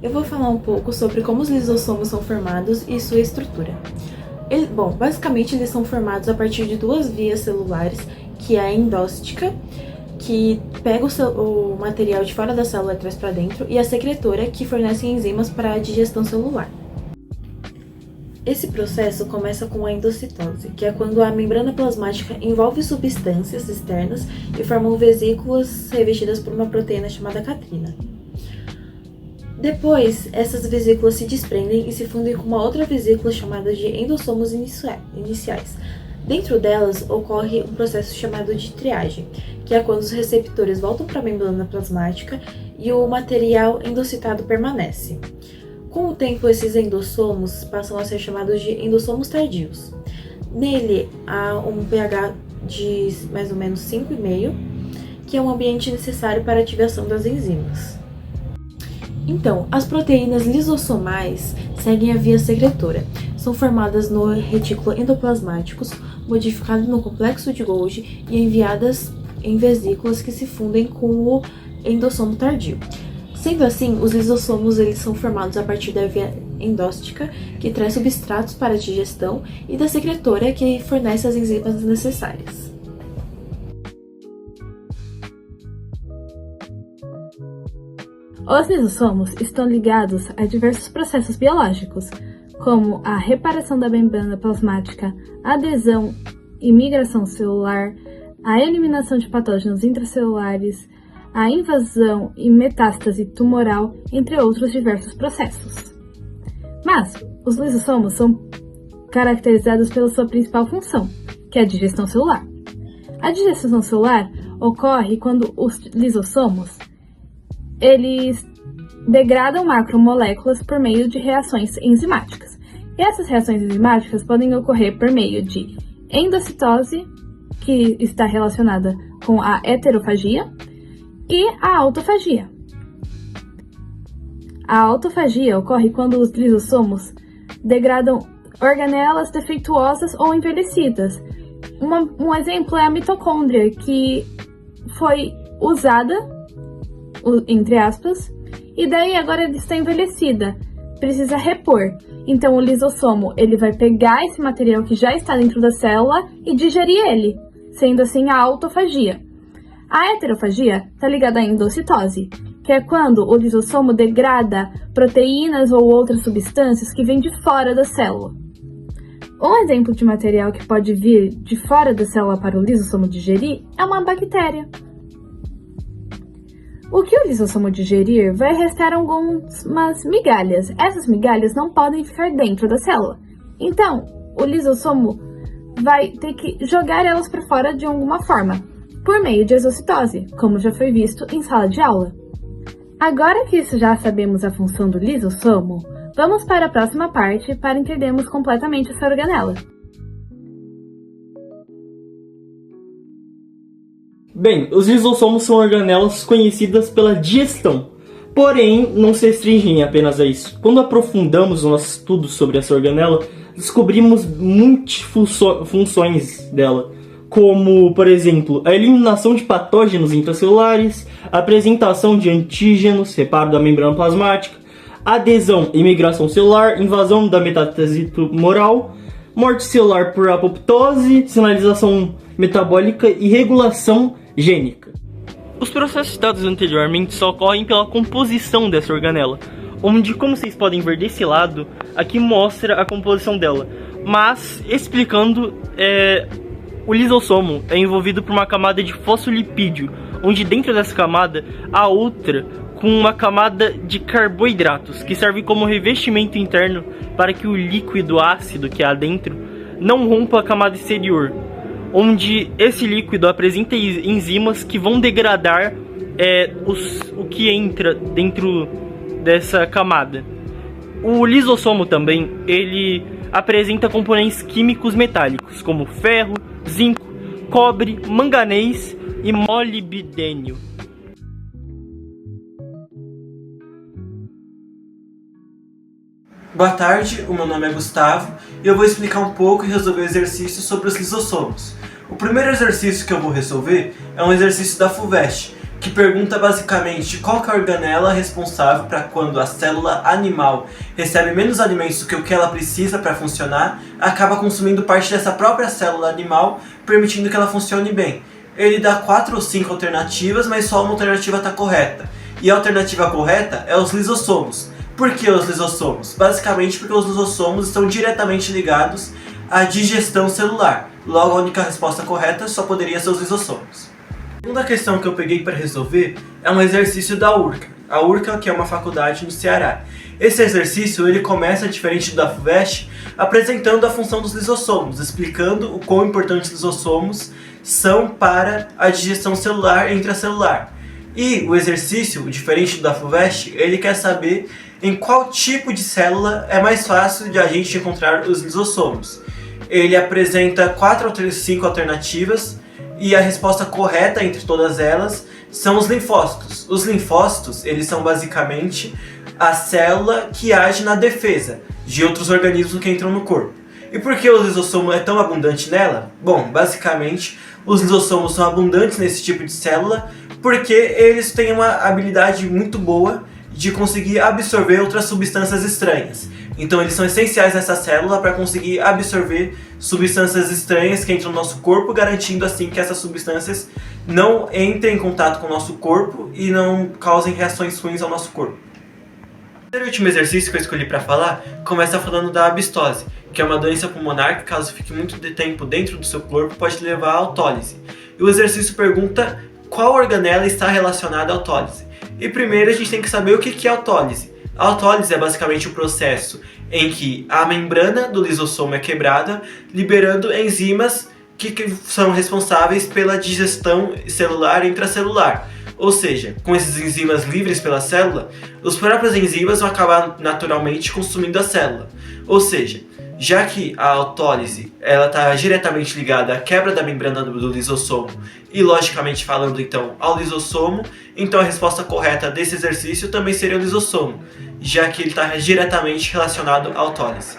Eu vou falar um pouco sobre como os lisossomos são formados e sua estrutura. Basicamente eles são formados a partir de duas vias celulares, que é a endóstica, que pega o material de fora da célula e traz para dentro, e a secretora, que fornece enzimas para a digestão celular. Esse processo começa com a endocitose, que é quando a membrana plasmática envolve substâncias externas e formam vesículas revestidas por uma proteína chamada catrina. Depois, essas vesículas se desprendem e se fundem com uma outra vesícula chamada de endossomos iniciais. Dentro delas, ocorre um processo chamado de triagem, que é quando os receptores voltam para a membrana plasmática e o material endocitado permanece. Com o tempo, esses endossomos passam a ser chamados de endossomos tardios. Nele, há um pH de mais ou menos 5,5, que é um ambiente necessário para a ativação das enzimas. Então, as proteínas lisossomais seguem a via secretora. São formadas no retículo endoplasmáticos, modificadas no complexo de Golgi e enviadas em vesículas que se fundem com o endossomo tardio. Sendo assim, os lisossomos eles são formados a partir da via endóstica, que traz substratos para a digestão, e da secretora, que fornece as enzimas necessárias. Os lisossomos estão ligados a diversos processos biológicos, como a reparação da membrana plasmática, adesão e migração celular, a eliminação de patógenos intracelulares, a invasão e metástase tumoral, entre outros diversos processos. Mas os lisossomos são caracterizados pela sua principal função, que é a digestão celular. A digestão celular ocorre quando os lisossomos eles degradam macromoléculas por meio de reações enzimáticas. E essas reações enzimáticas podem ocorrer por meio de endocitose, que está relacionada com a heterofagia, e a autofagia. A autofagia ocorre quando os lisossomos degradam organelas defeituosas ou envelhecidas. Um exemplo é a mitocôndria, que foi usada, entre aspas, e daí agora ela está envelhecida, precisa repor. Então o lisossomo ele vai pegar esse material que já está dentro da célula e digerir ele, sendo assim a autofagia. A heterofagia está ligada à endocitose, que é quando o lisossomo degrada proteínas ou outras substâncias que vêm de fora da célula. Um exemplo de material que pode vir de fora da célula para o lisossomo digerir é uma bactéria. O que o lisossomo digerir vai restar algumas migalhas. Essas migalhas não podem ficar dentro da célula. Então, o lisossomo vai ter que jogar elas para fora de alguma forma, por meio de exocitose, como já foi visto em sala de aula. Agora que já sabemos a função do lisossomo, vamos para a próxima parte para entendermos completamente essa organela. Bem, os lisossomos são organelas conhecidas pela digestão, porém não se restringem apenas a isso. Quando aprofundamos o nosso estudo sobre essa organela, descobrimos multifunções dela, como, por exemplo, a eliminação de patógenos intracelulares, a apresentação de antígenos, reparo da membrana plasmática, adesão e migração celular, invasão da metástase tumoral, morte celular por apoptose, sinalização metabólica e regulação gênica. Os processos citados anteriormente só ocorrem pela composição dessa organela, onde, como vocês podem ver desse lado, aqui mostra a composição dela. Mas, explicando, o lisossomo é envolvido por uma camada de fosfolipídio, onde dentro dessa camada há outra com uma camada de carboidratos, que serve como revestimento interno para que o líquido ácido que há dentro não rompa a camada exterior, onde esse líquido apresenta enzimas que vão degradar o que entra dentro dessa camada. O lisossomo também, ele apresenta componentes químicos metálicos, como ferro, zinco, cobre, manganês e molibdênio. Boa tarde, o meu nome é Gustavo e eu vou explicar um pouco e resolver o exercício sobre os lisossomos. O primeiro exercício que eu vou resolver é um exercício da FUVEST, que pergunta basicamente qual que é a organela responsável para quando a célula animal recebe menos alimentos do que o que ela precisa para funcionar, acaba consumindo parte dessa própria célula animal, permitindo que ela funcione bem. Ele dá 4 ou 5 alternativas, mas só uma alternativa está correta. E a alternativa correta é os lisossomos. Por que os lisossomos? Basicamente porque os lisossomos estão diretamente ligados à digestão celular. Logo, a única resposta correta só poderia ser os lisossomos. A segunda questão que eu peguei para resolver é um exercício da URCA. A URCA, que é uma faculdade no Ceará. Esse exercício ele começa, diferente do da FUVEST, apresentando a função dos lisossomos, explicando o quão importantes os lisossomos são para a digestão celular e intracelular. E o exercício, diferente do da FUVEST, ele quer saber em qual tipo de célula é mais fácil de a gente encontrar os lisossomos. Ele apresenta 4 ou 5 alternativas e a resposta correta entre todas elas são os linfócitos. Os linfócitos, eles são basicamente a célula que age na defesa de outros organismos que entram no corpo. E por que o lisossomo é tão abundante nela? Bom, basicamente, os lisossomos são abundantes nesse tipo de célula porque eles têm uma habilidade muito boa de conseguir absorver outras substâncias estranhas. Então eles são essenciais nessa célula para conseguir absorver substâncias estranhas que entram no nosso corpo, garantindo assim que essas substâncias não entrem em contato com o nosso corpo e não causem reações ruins ao nosso corpo. O último exercício que eu escolhi para falar começa falando da abistose, que é uma doença pulmonar que, caso fique muito de tempo dentro do seu corpo, pode levar à autólise. E o exercício pergunta qual organela está relacionada à autólise. E primeiro a gente tem que saber o que é autólise. A autólise é basicamente o processo em que a membrana do lisossomo é quebrada, liberando enzimas que são responsáveis pela digestão celular e intracelular. Ou seja, com essas enzimas livres pela célula, os próprios enzimas vão acabar naturalmente consumindo a célula. Ou seja, já que a autólise está diretamente ligada à quebra da membrana do lisossomo e, logicamente falando, então, ao lisossomo, então a resposta correta desse exercício também seria o lisossomo, já que ele está diretamente relacionado à autólise.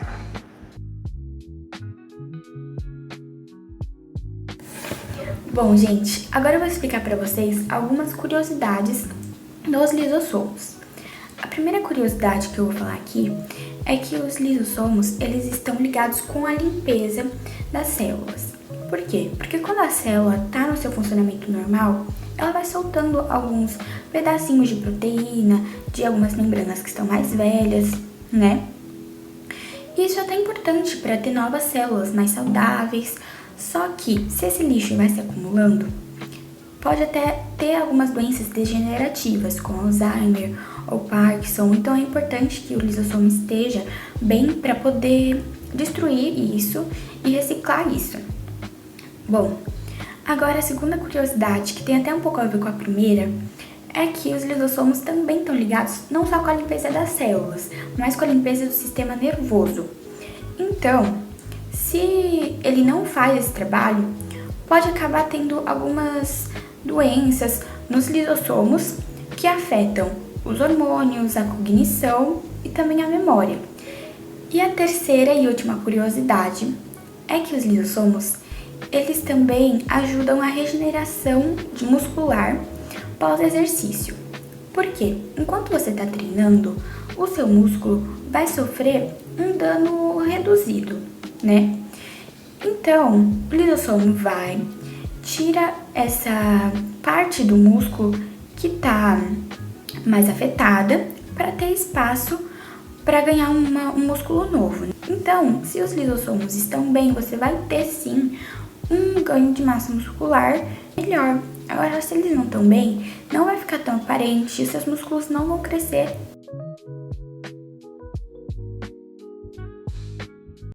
Bom, gente, agora eu vou explicar para vocês algumas curiosidades dos lisossomos. A primeira curiosidade que eu vou falar aqui é que os lisossomos, eles estão ligados com a limpeza das células. Por quê? Porque quando a célula está no seu funcionamento normal, ela vai soltando alguns pedacinhos de proteína, de algumas membranas que estão mais velhas, né? E isso é até importante para ter novas células mais saudáveis. Só que, se esse lixo vai se acumulando, pode até ter algumas doenças degenerativas, como Alzheimer ou Parkinson. Então é importante que o lisossomo esteja bem para poder destruir isso e reciclar isso. Bom, agora a segunda curiosidade, que tem até um pouco a ver com a primeira, é que os lisossomos também estão ligados não só com a limpeza das células, mas com a limpeza do sistema nervoso. Então, se ele não faz esse trabalho, pode acabar tendo algumas doenças nos lisossomos que afetam os hormônios, a cognição e também a memória. E a terceira e última curiosidade é que os lisossomos, eles também ajudam a regeneração muscular pós-exercício. Por quê? Enquanto você está treinando, o seu músculo vai sofrer um dano reduzido, né? Então, o lisossomo vai, tira essa parte do músculo que está mais afetada para ter espaço para ganhar um músculo novo. Então, se os lisossomos estão bem, você vai ter sim um ganho de massa muscular melhor. Agora, se eles não estão bem, não vai ficar tão aparente e seus músculos não vão crescer